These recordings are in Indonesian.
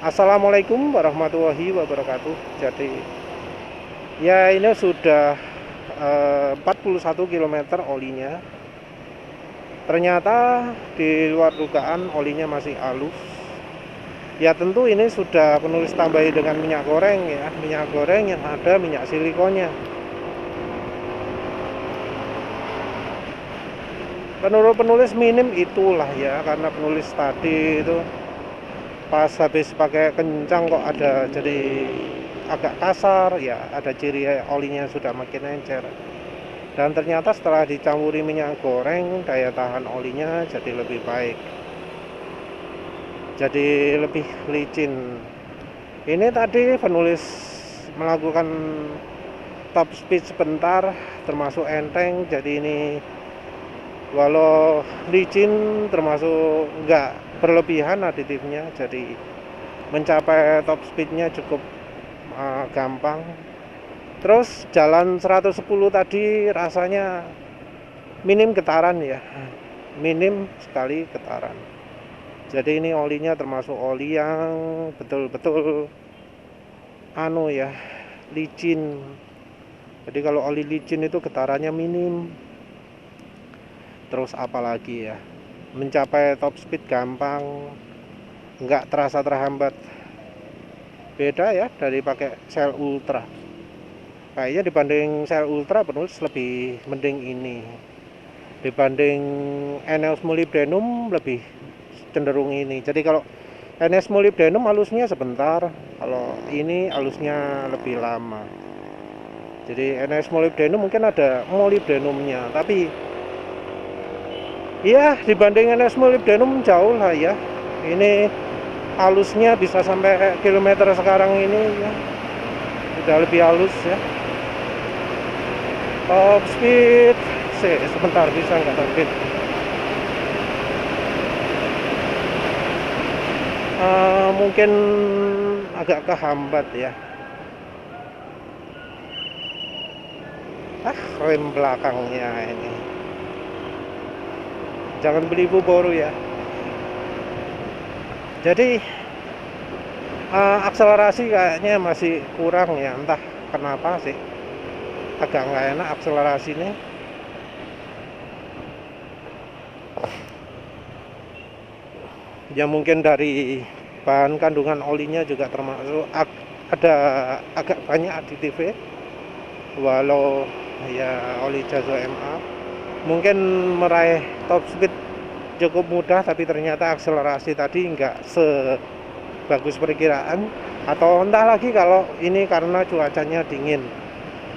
Assalamualaikum warahmatullahi wabarakatuh. Jadi ya ini sudah 41 km olinya. Ternyata di luar dugaan olinya masih halus. Ya tentu ini sudah penulis tambahi dengan minyak goreng ya, minyak goreng yang ada minyak silikonnya. Menurut penulis minim itulah ya, karena penulis tadi itu pas habis pakai kencang kok ada jadi agak kasar ya, ada ciri olinya sudah makin encer. Dan ternyata setelah dicampuri minyak goreng, daya tahan olinya jadi lebih baik, jadi lebih licin. Ini tadi penulis melakukan top speed sebentar, termasuk enteng. Jadi ini walau licin termasuk enggak berlebihan aditifnya, jadi mencapai top speednya cukup gampang. Terus jalan 110 tadi rasanya minim getaran ya, minim sekali getaran. Jadi ini olinya termasuk oli yang betul-betul licin. Jadi kalau oli licin itu getarannya minim. Terus apalagi ya, mencapai top speed gampang, nggak terasa terhambat. Beda ya dari pakai Shell Ultra. Kayaknya dibanding Shell Ultra penulis lebih mending ini. Dibanding ENEOS Molybdenum lebih cenderung ini. Jadi kalau ENEOS Molybdenum halusnya sebentar, kalau ini halusnya lebih lama. Jadi ENEOS Molybdenum mungkin ada molybdenumnya, tapi ya dibanding ENEOS Molybdenum jauh lah ya. Ini halusnya bisa sampai kilometer sekarang ini ya, udah lebih halus ya. Top speed sebentar, bisa nggak top speed? Mungkin agak kehambat ya. Rem belakangnya ini jangan beli boru ya. Jadi akselerasi kayaknya masih kurang ya, entah kenapa sih, agak nggak enak akselerasinya. Ya mungkin dari bahan kandungan olinya juga termasuk ada agak banyak aditif, walau ya oli Jazo MA mungkin meraih top speed cukup mudah, tapi ternyata akselerasi tadi nggak sebagus perkiraan. Atau entah lagi kalau ini karena cuacanya dingin,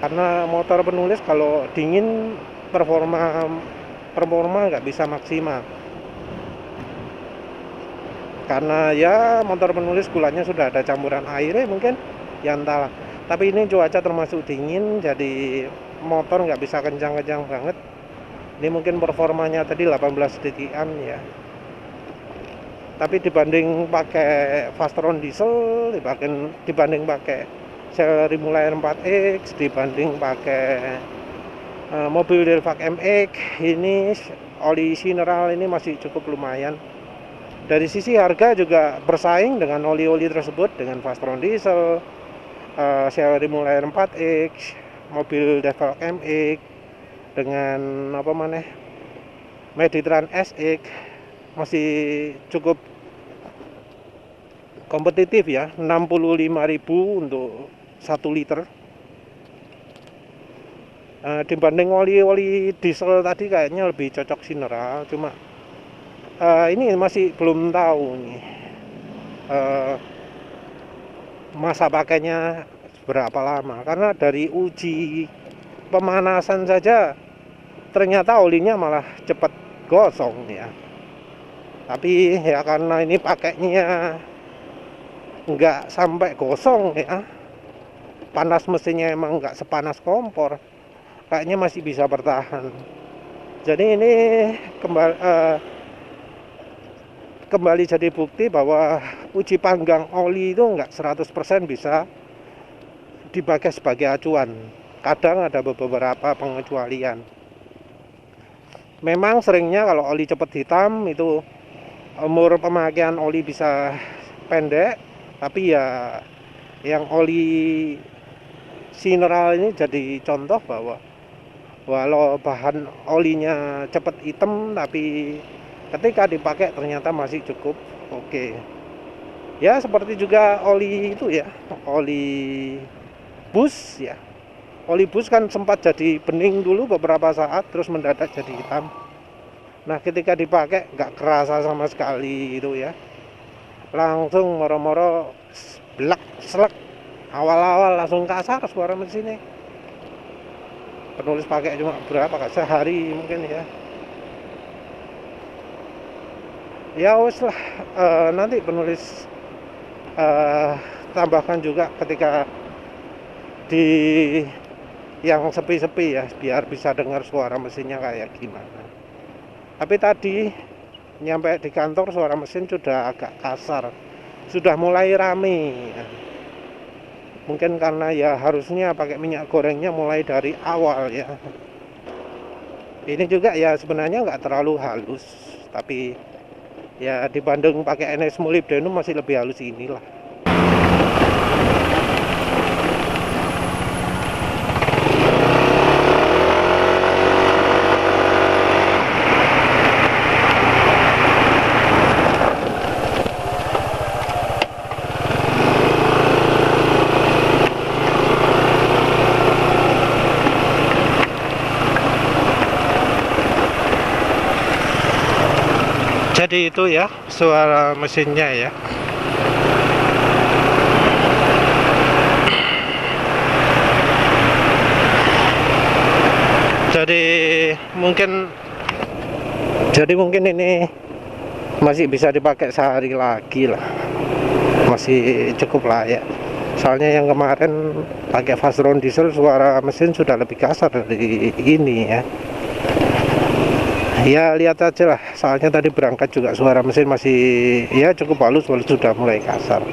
karena motor penulis kalau dingin performa nggak bisa maksimal, karena ya motor penulis gulanya sudah ada campuran airnya mungkin ya, entahlah. Tapi ini cuaca termasuk dingin, jadi motor nggak bisa kencang-kencang banget. Ini mungkin performanya tadi 18 detikan ya. Tapi dibanding pakai Fastron diesel, dibanding pakai Shell Remulair 4X, dibanding pakai mobil Delvac MX, ini oli Mineral ini masih cukup lumayan. Dari sisi harga juga bersaing dengan oli-oli tersebut, dengan Fastron diesel, Shell Remulair 4X, mobil Delvac MX, dengan Meditran SX masih cukup kompetitif ya, 65.000 untuk 1 liter. Dibanding oli-oli diesel tadi kayaknya lebih cocok Mineral, cuma ini masih belum tahu nih masa pakainya berapa lama, karena dari uji pemanasan saja ternyata olinya malah cepat gosong ya. Tapi ya karena ini pakainya nggak sampai gosong ya, panas mesinnya emang nggak sepanas kompor, kayaknya masih bisa bertahan. Jadi ini kembali jadi bukti bahwa uji panggang oli itu nggak 100% bisa dipakai sebagai acuan. Kadang ada beberapa pengecualian. Memang seringnya kalau oli cepat hitam itu umur pemakaian oli bisa pendek, Tapi ya yang oli Sineral ini jadi contoh bahwa walau bahan olinya cepat hitam, tapi ketika dipakai ternyata masih cukup oke. Ya seperti juga oli itu ya, oli bus ya. Oli bus kan sempat jadi bening dulu beberapa saat, terus mendadak jadi hitam. Nah ketika dipakai nggak kerasa sama sekali gitu ya, langsung moro-moro blak selek. Awal-awal langsung kasar suara mesinnya. Penulis pakai cuma berapa kak, sehari mungkin ya. Ya wes lah, nanti penulis tambahkan juga ketika di yang sepi-sepi ya, biar bisa dengar suara mesinnya kayak gimana. Tapi tadi nyampe di kantor suara mesin sudah agak kasar, sudah mulai rame ya. Mungkin karena ya harusnya pakai minyak gorengnya mulai dari awal ya. Ini juga ya sebenarnya nggak terlalu halus, tapi ya dibanding pakai NS molybdenum masih lebih halus inilah. Jadi itu ya suara mesinnya ya. Jadi mungkin ini masih bisa dipakai sehari lagi lah, masih cukup layak. Soalnya yang kemarin pakai Fastron diesel suara mesin sudah lebih kasar dari ini ya. Ya lihat aja lah, soalnya tadi berangkat juga suara mesin masih ya cukup halus walau sudah mulai kasar.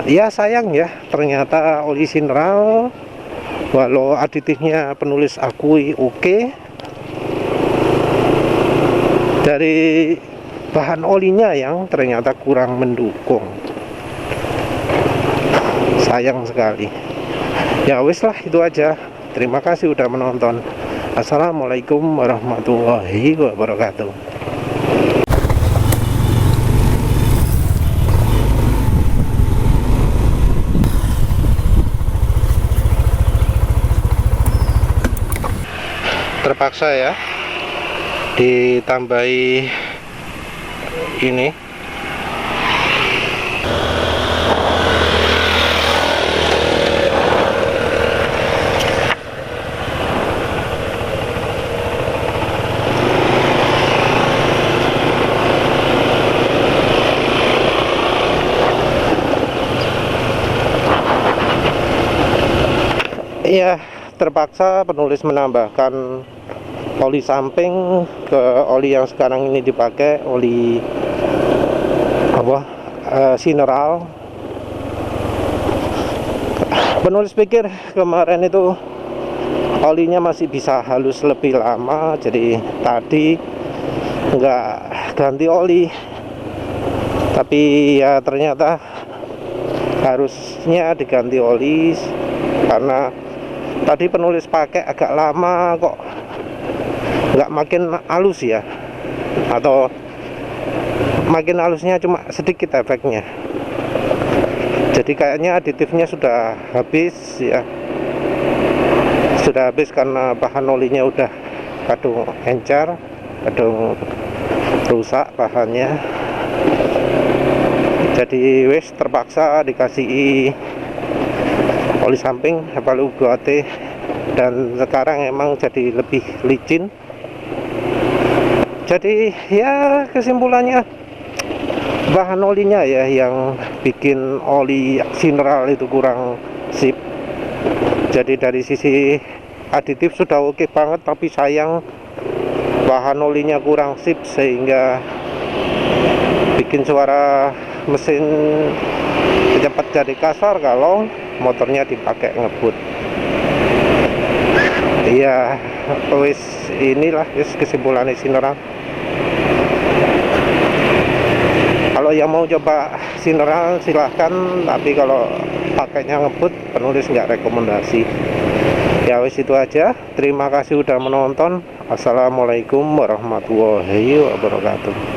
Ya sayang ya, ternyata oli Sineral walau aditifnya penulis akui oke, dari bahan olinya yang ternyata kurang mendukung. Sayang sekali. Ya wis lah, itu aja. Terima kasih udah menonton. Assalamualaikum warahmatullahi wabarakatuh. Terpaksa ya ditambahi ini. Iya, terpaksa penulis menambahkan oli samping ke oli yang sekarang ini dipakai, oli Sineral. Penulis pikir kemarin itu olinya masih bisa halus lebih lama, jadi tadi nggak ganti oli. Tapi ya ternyata harusnya diganti oli, karena tadi penulis pakai agak lama kok nggak makin halus ya, atau makin halusnya cuma sedikit efeknya. Jadi kayaknya aditifnya sudah habis ya, sudah habis karena bahan olinya udah kadung encer, kadung rusak bahannya. Jadi wes terpaksa dikasih oli samping Havalu Goate, dan sekarang emang jadi lebih licin. Jadi ya kesimpulannya bahan olinya ya yang bikin oli Sineral itu kurang sip. Jadi dari sisi aditif sudah oke banget, tapi sayang bahan olinya kurang sip sehingga bikin suara mesin cepat jadi kasar kalau motornya dipakai ngebut. Iya, wis inilah wis kesimpulannya Sineral. Kalau yang mau coba bersih silahkan, tapi kalau pakainya ngebut penulis nggak rekomendasi. Ya wis itu aja, terima kasih udah menonton. Assalamualaikum warahmatullahi wabarakatuh.